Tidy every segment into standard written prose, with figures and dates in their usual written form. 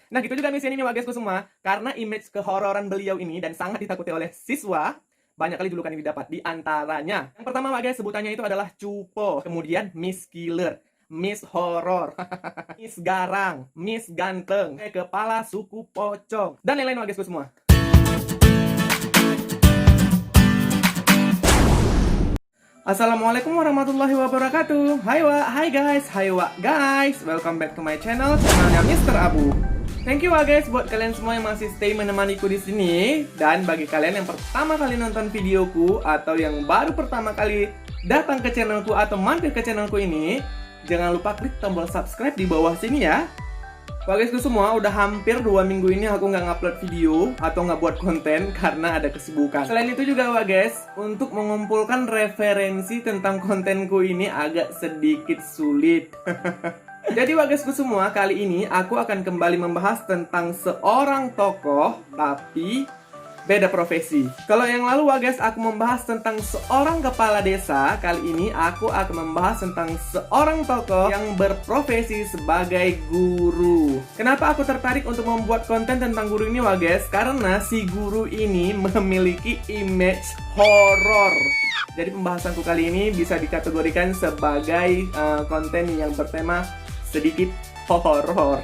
Nah, gitu juga misi ini Wak guysku semua. Karena image kehororan beliau ini dan sangat ditakuti oleh siswa, banyak kali julukan yang didapat. Di antaranya, yang pertama Wak guys, sebutannya itu adalah Cupo. Kemudian Miss Killer, Miss Horror, Miss Garang, Miss Ganteng, Kepala Suku Pocong, dan lain-lain Wak guysku semua. Assalamualaikum warahmatullahi wabarakatuh. Hai Wak, hai guys, hai Wak guys. Welcome back to my channelnya Mr. Abu. Thank you Wak guys buat kalian semua yang masih stay menemaniku di sini. Dan bagi kalian yang pertama kali nonton videoku atau yang baru pertama kali datang ke channelku atau mampir ke channelku ini, jangan lupa klik tombol subscribe di bawah sini ya. Wak guysku semua, udah hampir 2 minggu ini aku nggak ngupload video atau nggak buat konten karena ada kesibukan. Selain itu juga Wak guys, untuk mengumpulkan referensi tentang kontenku ini agak sedikit sulit. Jadi Wak guysku semua, kali ini aku akan kembali membahas tentang seorang tokoh tapi beda profesi. Kalau yang lalu Wak guys, aku membahas tentang seorang kepala desa. Kali ini aku akan membahas tentang seorang tokoh yang berprofesi sebagai guru. Kenapa aku tertarik untuk membuat konten tentang guru ini Wak guys? Karena si guru ini memiliki image horor. Jadi pembahasanku kali ini bisa dikategorikan sebagai konten yang bertema sedikit horor.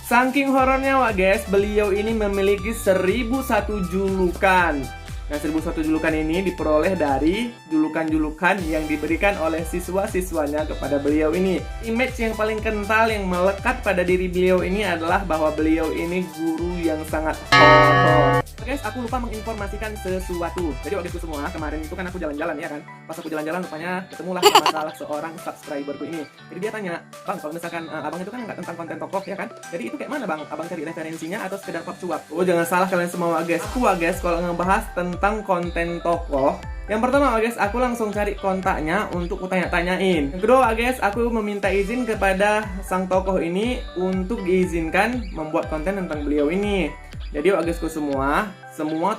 Saking horornya Wak guys, beliau ini memiliki 1001 julukan. Nah, 1001 julukan ini diperoleh dari julukan-julukan yang diberikan oleh siswa-siswanya kepada beliau ini. Image yang paling kental yang melekat pada diri beliau ini adalah bahwa beliau ini guru yang sangat horor. Guys, aku lupa menginformasikan sesuatu. Jadi Wak guysku semua, kemarin itu kan aku jalan-jalan ya kan. Pas aku jalan-jalan rupanya ketemulah sama salah seorang subscriberku ini. Jadi dia tanya, "Bang, kalau misalkan abang itu kan nggak tentang konten tokoh ya kan? Jadi itu kayak mana Bang? Abang cari referensinya atau sekedar pap cuap?" Oh, jangan salah kalian semua Wak guys. Aku Wak guys kalau ngebahas tentang konten tokoh, yang pertama Wak guys, aku langsung cari kontaknya untuk kutanya-tanyain. Yang kedua Wak guys, aku meminta izin kepada sang tokoh ini untuk diizinkan membuat konten tentang beliau ini. Jadi Wak guysku semua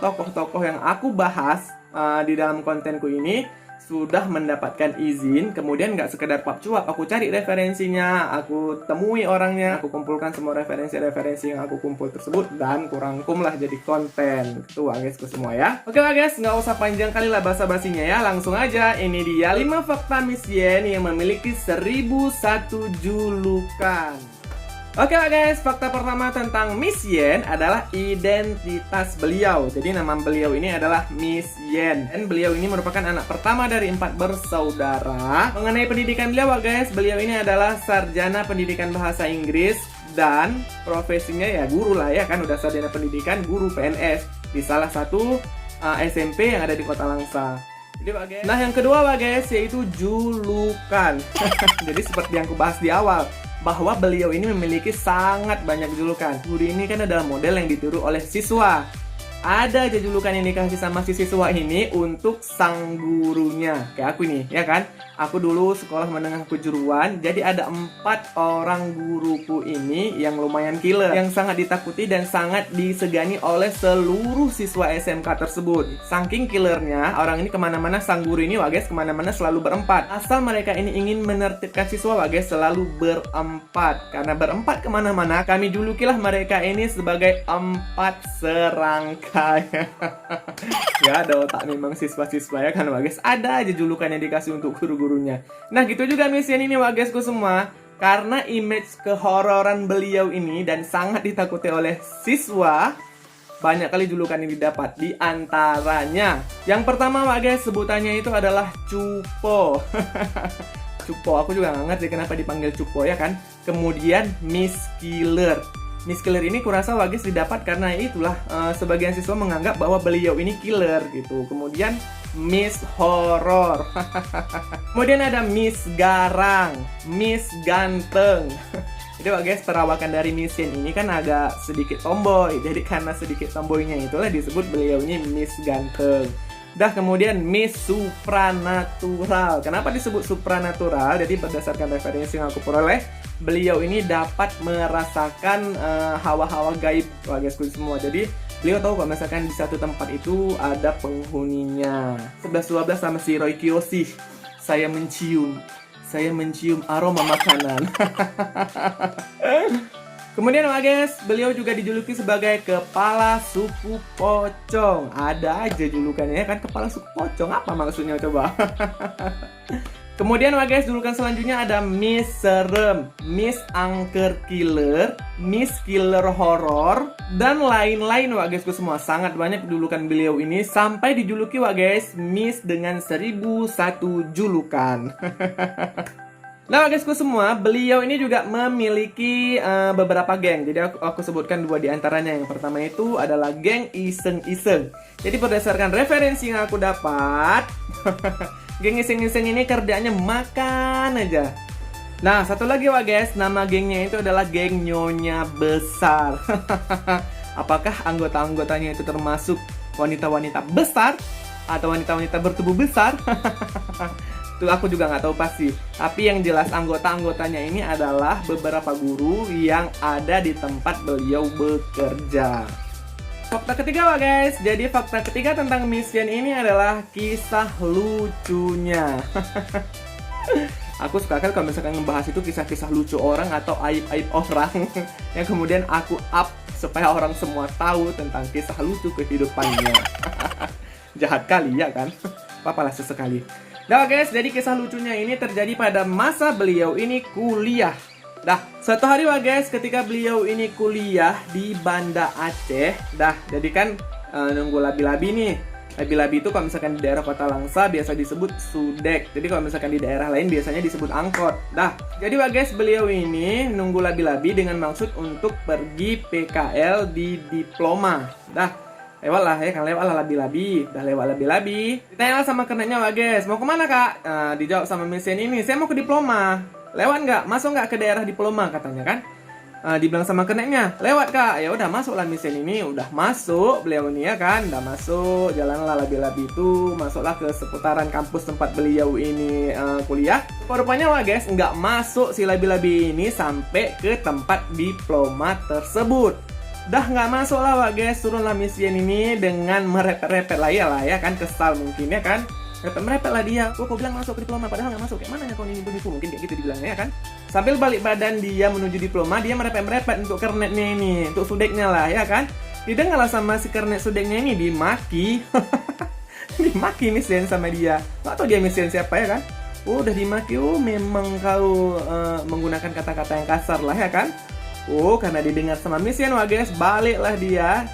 tokoh-tokoh yang aku bahas di dalam kontenku ini sudah mendapatkan izin. Kemudian nggak sekedar pap cuap, aku cari referensinya, aku temui orangnya, aku kumpulkan semua referensi-referensi yang aku kumpul tersebut dan kurangkum lah jadi konten. Itu Wak guysku semua ya. Oke Wak guys, nggak usah panjang kali lah basa-basinya ya, langsung aja. Ini dia 5 fakta Miss Yen yang memiliki 1001 julukan. Oke Wak guys, fakta pertama tentang Miss Yen adalah identitas beliau. Jadi nama beliau ini adalah Miss Yen. Dan beliau ini merupakan anak pertama dari 4 bersaudara. Mengenai pendidikan beliau Wak guys, beliau ini adalah sarjana pendidikan bahasa Inggris. Dan profesinya ya guru lah ya kan, udah sarjana pendidikan, guru PNS di salah satu SMP yang ada di Kota Langsa. Jadi Wak guys, nah yang kedua Wak guys, yaitu julukan. Jadi seperti yang aku bahas di awal, bahwa beliau ini memiliki sangat banyak julukan. Guru ini kan adalah model yang ditiru oleh siswa. Ada aja julukan yang dikasih sama si siswa ini untuk sang gurunya. Kayak aku nih, ya kan? Aku dulu sekolah menengah kejuruan, jadi ada 4 orang guruku ini yang lumayan killer, yang sangat ditakuti dan sangat disegani oleh seluruh siswa SMK tersebut. Saking killernya, orang ini kemana-mana, sang guru ini Wak guys, kemana-mana selalu berempat. Asal mereka ini ingin menertibkan siswa Wak guys, selalu berempat. Karena berempat kemana-mana, kami julukilah mereka ini sebagai 4 serangkai. Gak ada otak memang siswa-siswa ya kan Wak guys. Ada aja julukan yang dikasih untuk guru-gurunya. Nah gitu juga Miss Yen ini Wak guysku semua. Karena image kehororan beliau ini dan sangat ditakuti oleh siswa, banyak kali julukan yang didapat. Di antaranya, yang pertama Wak guys, sebutannya itu adalah Cupo. Cupo, aku juga gak ngerti kenapa dipanggil Cupo ya kan. Kemudian Miss Killer. Miss Killer ini kurasa Wak guys didapat karena itulah sebagian siswa menganggap bahwa beliau ini killer gitu. Kemudian Miss Horror. Kemudian ada Miss Garang, Miss Ganteng. Jadi Wak guys, perawakan dari Miss Yen ini kan agak sedikit tomboy. Jadi karena sedikit tomboynya itulah disebut beliau ini Miss Ganteng. Dah kemudian Miss Supranatural. Kenapa disebut supranatural? Jadi berdasarkan referensi yang aku peroleh, beliau ini dapat merasakan hawa-hawa gaib Wak guys semua. Jadi beliau tahu kalau misalkan di satu tempat itu ada penghuninya. 11-12 sama si Roy Kiyoshi. Saya mencium aroma makanan. Kemudian guys, beliau juga dijuluki sebagai kepala suku pocong. Ada aja julukannya kan, kepala suku pocong. Apa maksudnya coba? Kemudian guys, julukan selanjutnya ada Miss Serem, Miss Angker Killer, Miss Killer Horror, dan lain-lain guysku semua. Sangat banyak julukan beliau ini, sampai dijuluki guys Miss dengan 1001 julukan. Nah guysku semua, beliau ini juga memiliki beberapa geng. Jadi aku sebutkan dua di antaranya. Yang pertama itu adalah geng iseng-iseng. Jadi berdasarkan referensi yang aku dapat, geng iseng-iseng ini kerjanya makan aja. Nah satu lagi guys, nama gengnya itu adalah geng Nyonya Besar. Apakah anggota-anggotanya itu termasuk wanita-wanita besar atau wanita-wanita bertubuh besar? Itu aku juga nggak tahu pasti. Tapi yang jelas anggota-anggotanya ini adalah beberapa guru yang ada di tempat beliau bekerja. Fakta ketiga guys. Jadi fakta ketiga tentang Miss Yen ini adalah kisah lucunya. Aku suka kan kalau misalkan ngebahas itu kisah-kisah lucu orang atau aib-aib orang yang kemudian aku up supaya orang semua tahu tentang kisah lucu kehidupannya. Jahat kali ya kan? Apalah sesekali. Nah guys, jadi kisah lucunya ini terjadi pada masa beliau ini kuliah. Dah, suatu hari guys, ketika beliau ini kuliah di Banda Aceh. Dah, jadi kan nunggu labi-labi nih. Labi-labi itu kalau misalkan di daerah Kota Langsa biasa disebut sudek. Jadi kalau misalkan di daerah lain biasanya disebut angkot. Dah, jadi guys, beliau ini nunggu labi-labi dengan maksud untuk pergi PKL di diploma. Dah, lewat lah ya kan, lewat lah labi-labi. Udah lewat labi-labi, ditanya sama keneknya guys, mau kemana kak? Dijawab sama Miss Yen ini, saya mau ke diploma. Lewat nggak? Masuk nggak ke daerah diploma katanya kan? Dibilang sama keneknya, lewat kak. Ya udah masuklah Miss Yen ini, udah masuk beliau ini ya kan, udah masuk, jalanlah labi-labi itu, masuklah ke seputaran kampus tempat beliau ini kuliah. Rupanya guys, nggak masuk si labi-labi ini sampai ke tempat diploma tersebut. Dah nggak masuk lah guys, turunlah Miss Yen ini dengan merepet-repet lah ya kan, kesal mungkin ya kan, merepet lah dia. Kok bilang masuk ke diploma padahal nggak masuk, kayak mana ya kau ini nipu, mungkin kayak gitu dibilangnya ya kan. Sambil balik badan dia menuju diploma, dia merepet-merepet untuk kernetnya ini, untuk sudeknya lah ya kan. Didengarlah sama si kernet sudeknya ini dimaki. Dimaki Miss Yen sama dia. Nggak tahu dia Miss Yen siapa ya kan. Udah dimaki, memang kau menggunakan kata-kata yang kasar lah ya kan. Karena didengar sama Miss Yen guys, baliklah dia,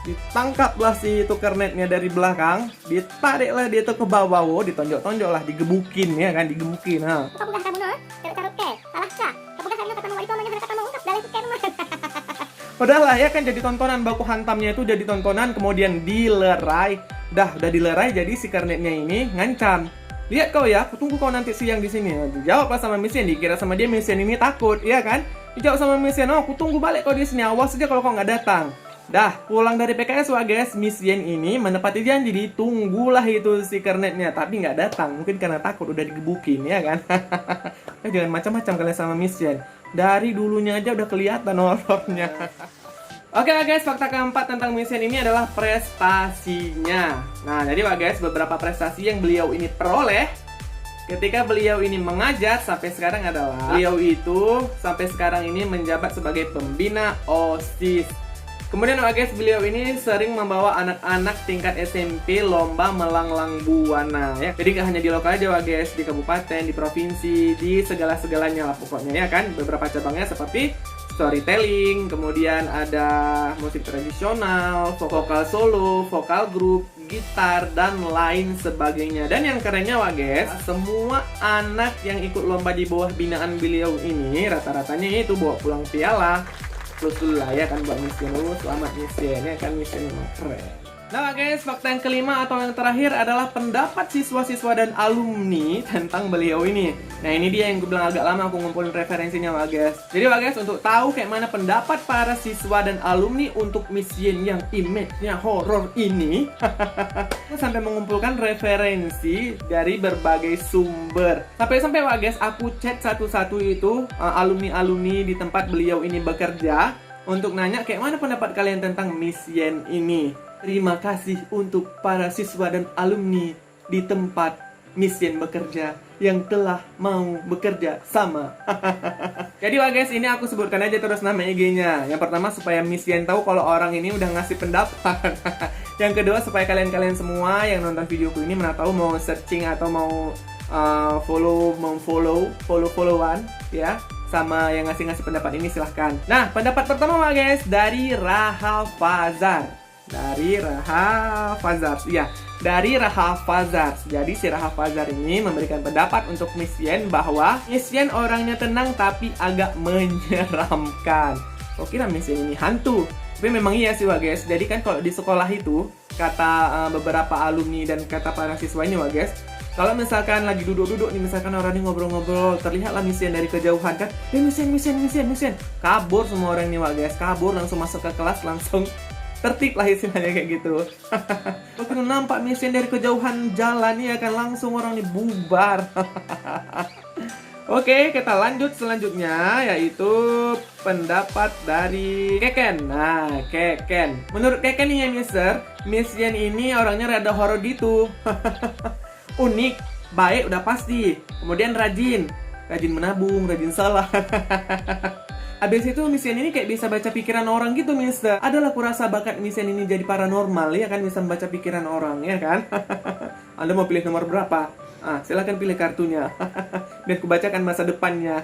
ditangkaplah si itu kernetnya dari belakang, ditariklah dia tuh ke bawah, ditonjok-tonjok lah, digebukin ya kan, digebukin. Kapugah kamu no, carut-carut ke, salah kah? Kapugah kamu kata mau wali pamanya kata mau ungkap dalih ke rumah. Padahal lah ya kan, jadi tontonan baku hantamnya itu jadi tontonan, kemudian dilerai. Udah dilerai, jadi si kernetnya ini ngancam. Lihat kau ya, aku tunggu kau nanti siang di sini. Dijawablah sama Miss Yen, dikira sama dia Miss Yen ini takut, ya kan? Dijawab sama Miss Yen, aku tunggu balik kau di sini, awas aja kalau kau nggak datang. Dah, pulang dari PKS guys, Miss Yen ini menepati janji, ditunggulah itu si kernetnya, tapi nggak datang, mungkin karena takut udah digebukin, ya kan? Jangan macam-macam kalian sama Miss Yen. Dari dulunya aja udah kelihatan horornya. Oke guys, fakta keempat tentang Miss Yen ini adalah prestasinya. Nah, jadi guys, beberapa prestasi yang beliau ini peroleh ketika beliau ini mengajar sampai sekarang adalah beliau itu sampai sekarang ini menjabat sebagai pembina OSIS. Kemudian guys, beliau ini sering membawa anak-anak tingkat SMP lomba melanglang buana ya. Jadi nggak hanya di lokal aja guys, di kabupaten, di provinsi, di segala-segalanya lah pokoknya ya kan. Beberapa cabangnya seperti storytelling, kemudian ada musik tradisional, vokal solo, vokal grup, gitar, dan lain sebagainya. Dan yang kerennya guys, semua anak yang ikut lomba di bawah binaan beliau ini rata-ratanya itu bawa pulang piala. Terus dulu lah ya kan buat Miss Yen, selamat Miss Yen ya kan, Miss Yen memang keren. Nah guys, fakta yang kelima atau yang terakhir adalah pendapat siswa-siswa dan alumni tentang beliau ini. Nah ini dia yang gue bilang agak lama aku ngumpulin referensinya guys. Jadi guys, untuk tahu kayak mana pendapat para siswa dan alumni untuk Miss Yen yang image-nya horor ini, aku sampai mengumpulkan referensi dari berbagai sumber. Sampai guys, aku chat satu-satu itu alumni-alumni di tempat beliau ini bekerja untuk nanya kayak mana pendapat kalian tentang Miss Yen ini. Terima kasih untuk para siswa dan alumni di tempat Miss Yen bekerja. yang telah mau bekerja sama. Jadi guys, ini aku sebutkan aja terus nama IG-nya. Yang pertama supaya Miss Yen tahu kalau orang ini udah ngasih pendapat. Yang kedua supaya kalian-kalian semua yang nonton videoku ini mana tahu mau searching atau mau follow-followan ya sama yang ngasih pendapat ini, silahkan. Nah, pendapat pertama guys dari Raha Fazar. Dari Raha Fazar. Iya, dari Raha Fazar. Jadi si Raha Fazar ini memberikan pendapat untuk Miss Yen bahwa Miss Yen orangnya tenang tapi agak menyeramkan. Kok kira Miss Yen ini hantu? Tapi memang iya sih guys. Jadi kan kalau di sekolah itu kata beberapa alumni dan kata para siswa ini guys, kalau misalkan lagi duduk-duduk nih, misalkan orang ini ngobrol-ngobrol, terlihatlah Miss Yen dari kejauhan kan, Miss Yen, kabur semua orang ini guys, kabur langsung masuk ke kelas, langsung tertib lah istilahnya kayak gitu. Waktu nampak Miss Yen dari kejauhan jalan ya kan, langsung orang ini bubar. Oke, kita lanjut selanjutnya, yaitu pendapat dari Keken. Nah, Keken. Menurut Keken nih ya Miss Yen ini orangnya rada horor gitu. Unik, baik udah pasti. Kemudian rajin menabung, rajin salah. Abis itu Miss Yen ini kayak bisa baca pikiran orang gitu, Mister. Adalah kurasa bakat Miss Yen ini jadi paranormal ya kan, bisa membaca pikiran orang ya kan. Anda mau pilih nomor berapa? Silahkan pilih kartunya. Biar kubacakan masa depannya.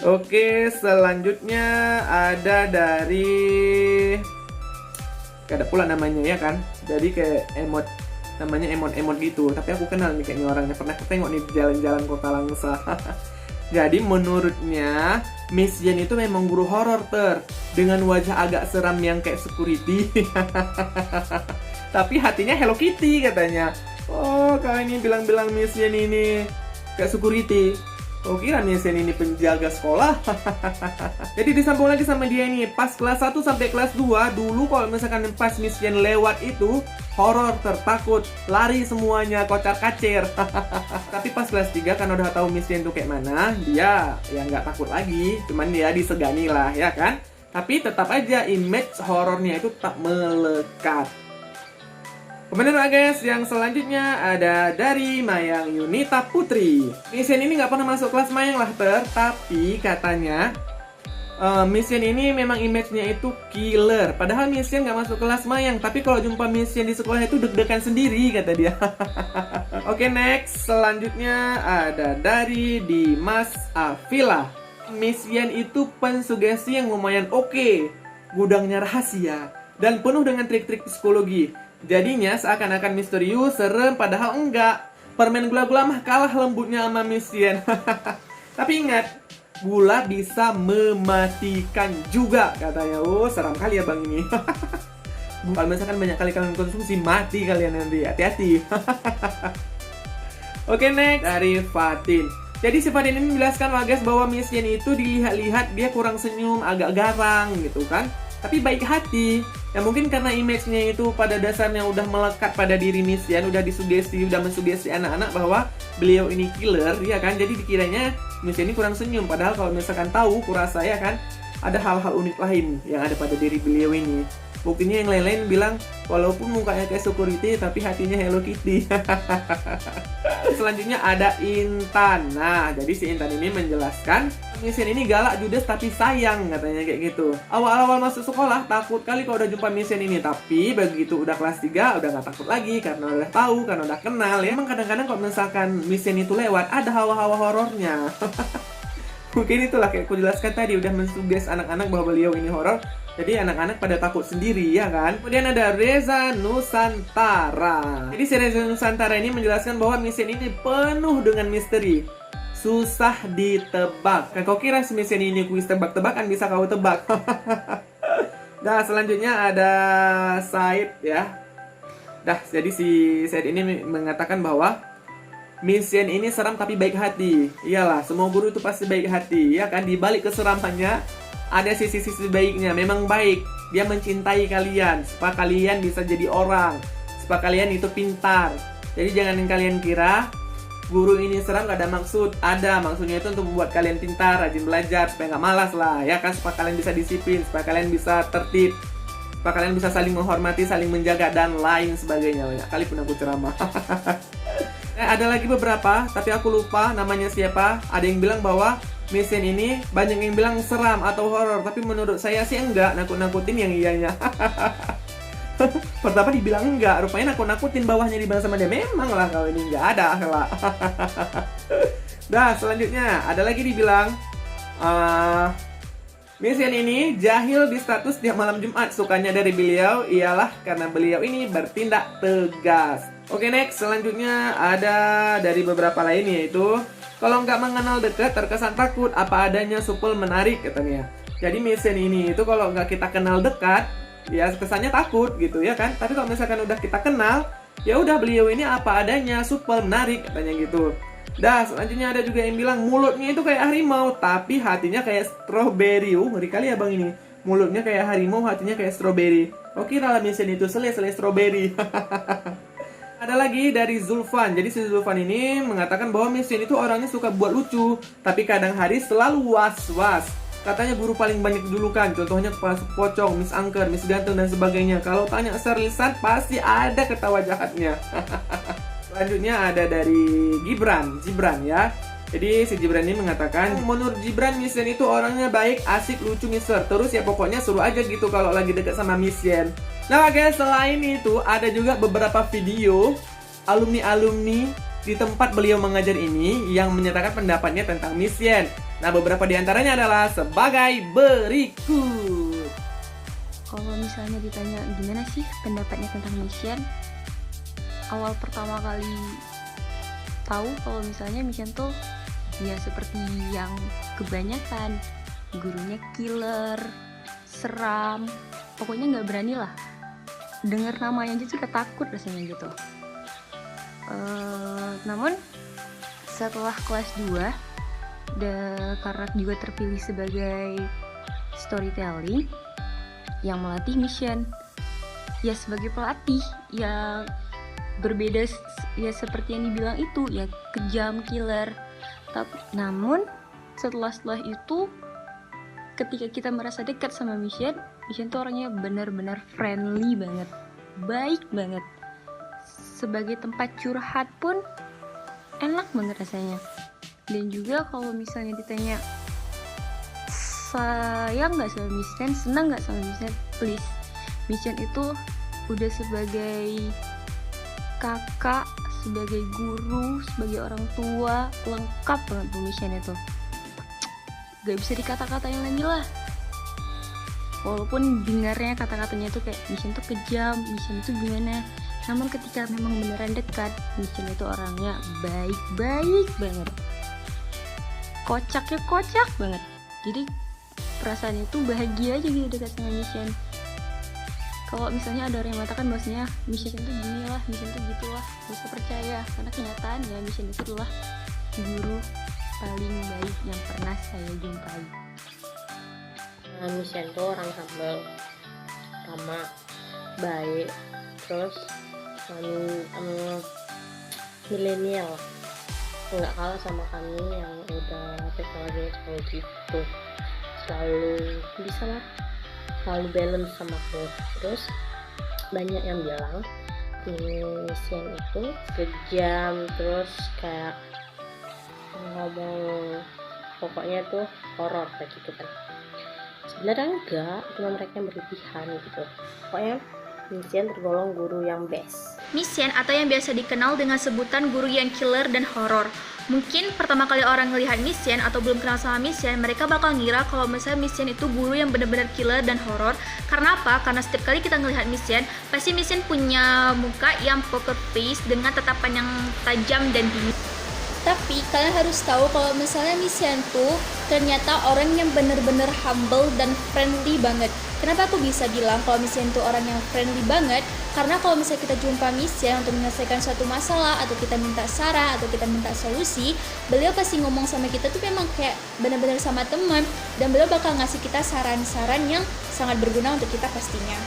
Oke, selanjutnya ada dari, gak ada pula namanya ya kan. Jadi kayak emot, namanya emot gitu. Tapi aku kenal nih kayaknya orangnya, pernah ketengok nih di jalan-jalan Kota Langsa. Jadi menurutnya Miss Yen itu memang guru horor dengan wajah agak seram yang kayak security. Tapi hatinya Hello Kitty katanya. Oh, kalian ini bilang-bilang Miss Yen ini kayak security. Oh, kira Miss Yen ini penjaga sekolah. Jadi disambung lagi sama dia nih, pas kelas 1 sampai kelas 2 dulu kalau misalkan pas Miss Yen lewat itu horor, takut, lari semuanya, kocar-kacir. Tapi pas kelas 3 kan udah tahu Miss Yen tuh kayak mana, dia ya nggak takut lagi, cuman dia disegani lah ya kan. Tapi tetap aja image horornya itu tak melekat. Kemudian guys, yang selanjutnya ada dari Mayang Yunita Putri. Miss Yen ini nggak pernah masuk kelas Mayang lah tapi katanya Miss Yen ini memang image-nya itu killer. Padahal Miss Yen nggak masuk kelas Mayang, tapi kalau jumpa Miss Yen di sekolah itu deg-degan sendiri kata dia. Oke, next, selanjutnya ada dari Dimas Afila. Miss Yen itu pensugesti yang lumayan oke, gudangnya rahasia dan penuh dengan trik-trik psikologi. Jadinya seakan-akan misterius, serem, padahal enggak. Permen gula-gula mah kalah lembutnya sama Miss Yen. Tapi ingat, gula bisa mematikan juga katanya. Oh, seram kali ya bang ini. Kalau misalkan banyak kali kalian konsumsi, mati kalian nanti. Hati-hati. Oke, next dari Fatin. Jadi si Fatin ini menjelaskan guys bahwa Miss Yen itu dilihat-lihat dia kurang senyum, agak garang gitu kan. Tapi baik hati. Ya mungkin karena image-nya itu pada dasarnya udah melekat pada diri Miss Yen, udah mensugesti anak-anak bahwa beliau ini killer, ya kan? Jadi dikiranya Miss Yen ini kurang senyum, padahal kalau misalkan tahu, kurasa ya kan, ada hal-hal unik lain yang ada pada diri beliau ini. Buktinya yang lain-lain bilang, walaupun mukanya kayak security, tapi hatinya Hello Kitty. Selanjutnya ada Intan. Nah, jadi si Intan ini menjelaskan, Miss Yen ini galak, judes, tapi sayang, katanya kayak gitu. Awal-awal masuk sekolah, takut kali kalau udah jumpa Miss Yen ini. Tapi begitu udah kelas 3, udah gak takut lagi, karena udah tahu, karena udah kenal ya. Emang kadang-kadang kalau misalkan Miss Yen itu lewat, ada hawa-hawa horornya. Mungkin itulah kayak aku jelaskan tadi, udah mensuges anak-anak bahwa beliau ini horor. Jadi anak-anak pada takut sendiri ya kan. Kemudian ada Reza Nusantara. Jadi si Reza Nusantara ini menjelaskan bahwa Miss Yen ini penuh dengan misteri, susah ditebak. Kan kau kira si Miss Yen ini kuis tebak-tebakan bisa kau tebak. Nah, selanjutnya ada Said ya. Dah, jadi si Said ini mengatakan bahwa Miss Yen ini seram tapi baik hati. Iyalah, semua guru itu pasti baik hati ya kan. Di balik keseramannya ada sisi-sisi baiknya, memang baik. Dia mencintai kalian, supaya kalian bisa jadi orang, supaya kalian itu pintar. Jadi jangan kalian kira guru ini seram gak ada maksud. Ada, maksudnya itu untuk membuat kalian pintar, rajin belajar, supaya gak malas lah ya kan, supaya kalian bisa disiplin, supaya kalian bisa tertib. supaya kalian bisa saling menghormati, saling menjaga, dan lain sebagainya. Banyak kali pun aku ceramah. Ada lagi beberapa, tapi aku lupa namanya siapa. Ada yang bilang bahwa mission ini banyak yang bilang seram atau horor, tapi menurut saya sih enggak, nakut-nakutin yang iyanya. Pertama dibilang enggak, rupanya nakut-nakutin, bawahnya dibilang sama dia, memang lah kalau ini enggak ada lah. Dah, selanjutnya ada lagi dibilang mission ini jahil di status tiap malam Jumat. Sukanya dari beliau ialah karena beliau ini bertindak tegas. Oke, next, selanjutnya ada dari beberapa lain, yaitu kalau nggak mengenal dekat terkesan takut, apa adanya supel menarik katanya. Jadi mission ini itu kalau nggak kita kenal dekat, ya kesannya takut gitu ya kan. Tapi kalau misalkan udah kita kenal, ya udah beliau ini apa adanya, supel menarik katanya gitu. Dah, selanjutnya ada juga yang bilang mulutnya itu kayak harimau, tapi hatinya kayak stroberi. Ngeri kali ya bang ini. Mulutnya kayak harimau, hatinya kayak stroberi. Oke, dalam mission itu selai stroberi. Ada lagi dari Zulfan. Jadi si Zulfan ini mengatakan bahwa mission itu orangnya suka buat lucu, tapi kadang hari selalu was-was. Katanya guru paling banyak dijulukan, contohnya kepala pocong, Miss Angker, Miss Ganteng, dan sebagainya. Kalau tanya seriusan, pasti ada ketawa jahatnya. Selanjutnya ada dari Gibran ya. Jadi si Gibran ini mengatakan, menurut Gibran Mission itu orangnya baik, asik, lucu, mister. Terus ya pokoknya suruh aja gitu kalau lagi dekat sama Mission. Nah guys, selain itu ada juga beberapa video alumni-alumni di tempat beliau mengajar ini yang menyatakan pendapatnya tentang Mission. Nah beberapa diantaranya adalah sebagai berikut. Kalau misalnya ditanya gimana sih pendapatnya tentang Mission, awal pertama kali tahu kalau misalnya Mission tuh ya seperti yang kebanyakan, gurunya killer, seram, pokoknya nggak berani lah. Dengar namanya aja juga takut rasanya gitu. Namun setelah kelas 2 karena juga terpilih sebagai storytelling yang melatih Mission, ya sebagai pelatih yang berbeda ya seperti yang dibilang itu, ya kejam, killer. Namun setelah itu ketika kita merasa dekat sama Mission tuh orangnya benar-benar friendly banget, baik banget. Sebagai tempat curhat pun enak banget rasanya. Dan juga kalau misalnya ditanya sayang nggak sama Mission, senang nggak sama Mission, please, Mission itu udah sebagai kakak, sebagai guru, sebagai orang tua, lengkap banget tuh Mission itu. Gak bisa dikata-katain lagi lah. Walaupun dengarnya kata-katanya tuh kayak Mission tuh kejam, Mission itu gimana, namun ketika memang beneran dekat, Mission itu orangnya baik-baik banget, kocaknya kocak banget. Jadi perasaan itu bahagia aja gitu dekat sama Mission. Kalau misalnya ada orang yang mengatakan bahwasanya Mission itu gini lah, Mission itu gitu lah, gak usah percaya, karena kenyataannya Mission itu adalah guru paling baik yang pernah saya jumpai. Mission tuh orang humble, ramah, baik, terus milenial, nggak kalah sama kami yang udah teknologi gitu, selalu bisa lah, selalu balance sama aku. Terus banyak yang bilang Mission itu kejam, terus kayak ngomong pokoknya tuh horor kayak gitu kan. Sebenarnya enggak, cuma mereka yang berlebihan gitu. Pokoknya Mission tergolong guru yang best. Mission atau yang biasa dikenal dengan sebutan guru yang killer dan horor. Mungkin pertama kali orang ngelihat Mission atau belum kenal sama Mission, mereka bakal ngira kalau misalnya Mission itu guru yang benar-benar killer dan horor. Karena apa? Karena setiap kali kita ngelihat Mission, pasti Mission punya muka yang poker face dengan tatapan yang tajam dan dingin. Tapi kalian harus tahu kalau misalnya Mission tuh ternyata orang yang bener-bener humble dan friendly banget. Kenapa aku bisa bilang kalau Mission tuh orang yang friendly banget? Karena kalau misalnya kita jumpa Mission untuk menyelesaikan suatu masalah, atau kita minta saran, atau kita minta solusi, beliau pasti ngomong sama kita tuh memang kayak bener-bener sama teman. Dan beliau bakal ngasih kita saran-saran yang sangat berguna untuk kita pastinya.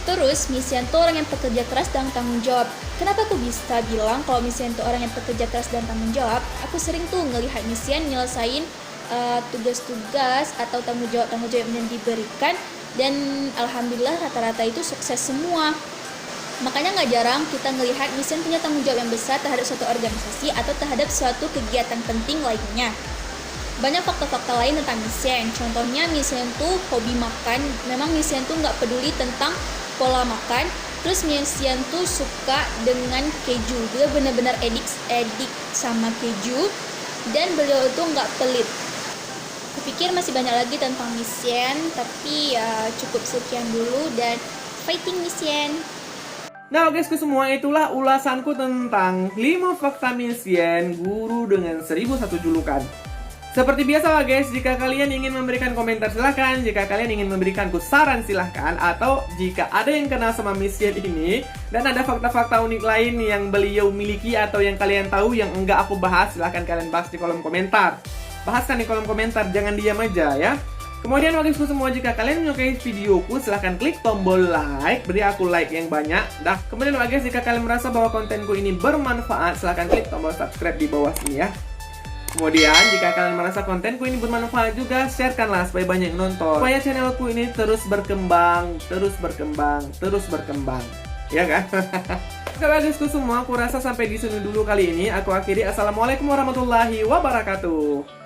Terus, Mission tuh orang yang pekerja keras dan tanggung jawab. Kenapa aku bisa bilang kalau Mission tuh orang yang pekerja keras dan tanggung jawab? Aku sering tuh ngelihat Mission nyelesain tugas-tugas atau tanggung jawab yang diberikan Dan alhamdulillah rata-rata itu sukses semua. Makanya nggak jarang kita ngelihat mission punya tanggung jawab yang besar terhadap suatu organisasi atau terhadap suatu kegiatan penting lainnya. Banyak fakta-fakta lain tentang mission. Contohnya mission tuh hobi makan. Memang mission tuh nggak peduli tentang pola makan. Terus mission tuh suka dengan keju. Dia benar-benar edik sama keju. Dan beliau itu nggak pelit. Kupikir masih banyak lagi tentang mission, tapi ya cukup sekian dulu dan fighting mission. Nah guysku semua, itulah ulasanku tentang 5 fakta mission guru dengan 1001 julukan. Seperti biasa lah guys, jika kalian ingin memberikan komentar silahkan, jika kalian ingin memberikanku saran silahkan, atau jika ada yang kenal sama mission ini dan ada fakta-fakta unik lain yang beliau miliki atau yang kalian tahu yang enggak aku bahas, silahkan kalian bahas di kolom komentar. Bahaskan di kolom komentar, jangan diam aja ya. Kemudian wagisku semua, jika kalian menyukai videoku silahkan klik tombol like, beri aku like yang banyak. Kemudian wagis, jika kalian merasa bahwa kontenku ini bermanfaat, silahkan klik tombol subscribe di bawah sini ya. Kemudian jika kalian merasa kontenku ini bermanfaat juga, sharekanlah supaya banyak yang nonton, supaya channelku ini terus berkembang. Ya kan? Oke wagisku semua, aku rasa sampai di sini dulu kali ini. Aku akhiri. Assalamualaikum warahmatullahi wabarakatuh.